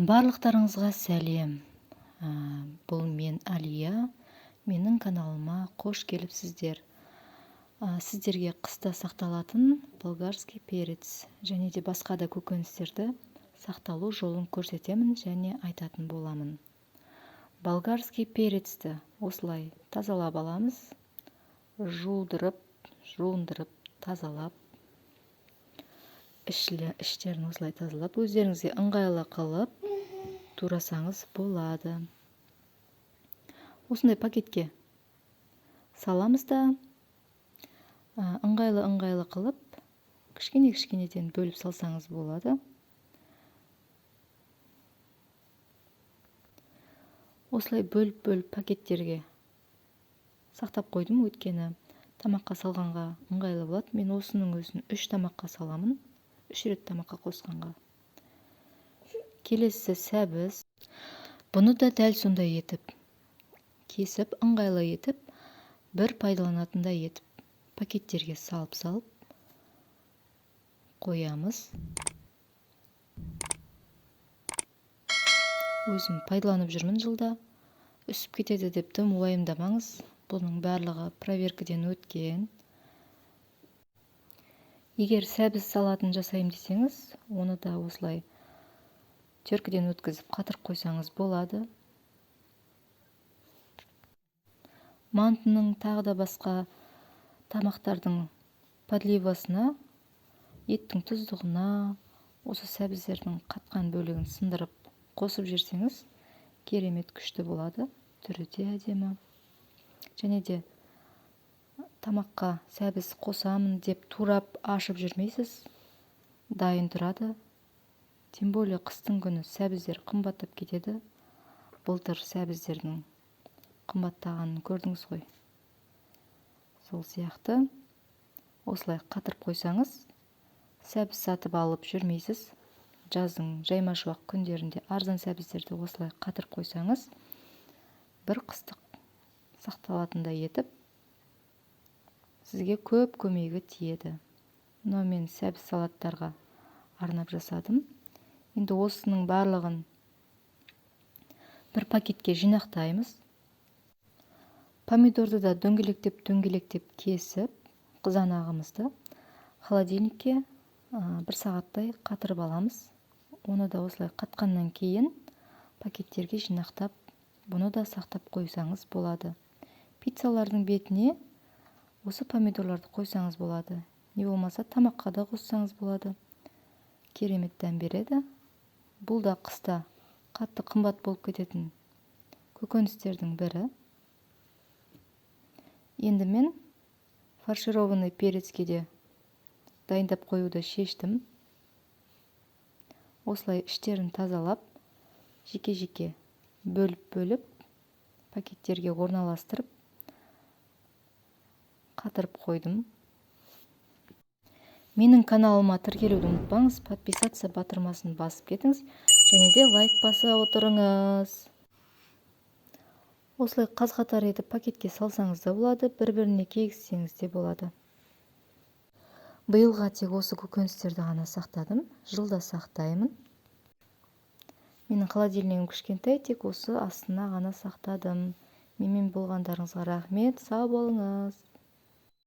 Барлықтарыңызға сәлем. Бұл мен Алия. Менің каналыма қош келіпсіздер. Сіздерге қыста сақталатын болгарский перец және де басқа да көкөністерді сақталу жолын көрсетемін және айтатын боламын. Болгарский перецті осылай тазалап аламыз. Жуындырып, тазалап. Іштерін осылай тазалап, өздеріңізге ыңғайлы қылып турасаңыз болады. Осындай пакетке саламыз да ыңғайлы қылып кішкенеден бөліп салсаңыз болады. Осылай бөліп пакеттерге сақтап қойдым, өйткені тамаққа салғанға ыңғайлы болады. Мен осының өзін 3 тамаққа саламын, 3 рет тамаққа қосқанға. Келесі сәбіз. Бұны да дәл сондай етіп кесіп, ыңғайлы етіп, бір пайдаланатындай етіп пакеттерге салып қоямыз. Өзім пайдаланып жүрмін жылда. Үсіп кетеді деп тым уайымдамаңыз. Бұның барлығы проверкіден өткен. Егер сәбіз салатын жасайым десеңіз, оны да осылай теркіден өткізіп қатырып қойсаңыз болады. Мантының тағы да басқа тамақтардың подливасына, еттің тұздығына, осы сәбіздердің қатқан бөлігін сындырып қосып жерсеңіз, керемет күшті болады. Түрі де әдемі. Және де тамаққа сәбіз қосамын деп турап ашып жүрмейсіз. Дайын тұрады. Тем более қыстың күні сәбіздер қымбаттап кетеді. Былтыр сәбіздердің қымбаттағанын көрдіңіз ғой. Сол сияқты осылай қатырып қойсаңыз, сәбіз сатып алып жүрмейсіз. Жаздың жайма-шуақ күндерінде арзан сәбіздерді осылай қатырып қойсаңыз, бір қыстық сақталатындай етіп, сізге көп көмегі тиеді. Мынау мен сәбіз салаттарға арнап жасадым. Енді осының барлығын бір пакетке жинақтаймыз. Помидорды да дөңгелектеп кесіп, қызанағымызды холодильникке 1 сағаттай қатырып аламыз. Оны да осылай қатқаннан кейін пакеттерге жинақтап, бұны да сақтап қойсаңыз болады. Пиццалардың бетіне осы помидорларды қойсаңыз болады. Не болмаса тамаққа да қоссаңыз болады. Керемет дәм береді. Бұл да қыста қатты қымбат болып кететін көкөністердің бірі. Енді мен фаршированный перецке де дайындап қоюды шештім. Осылай іштерін тазалап, жеке бөліп пакеттерге орналастырып қатырып қойдым. Менің каналыма тіркелуді ұмытпаңыз, подписаться батырмасын басып кетіңіз, және де лайк баса отырыңыз. Осылай қаз-қатар етіп пакетке салсаңыз да болады, бір-біріне кегізсеңіз де болады. Биылға тек осы көкөністерді ғана сақтадым, жылда сақтаймын. Менің холодильнигім кішкентай, тек осы астына ғана сақтадым. Менімен болғандарыңызға рахмет, сау болыңыз.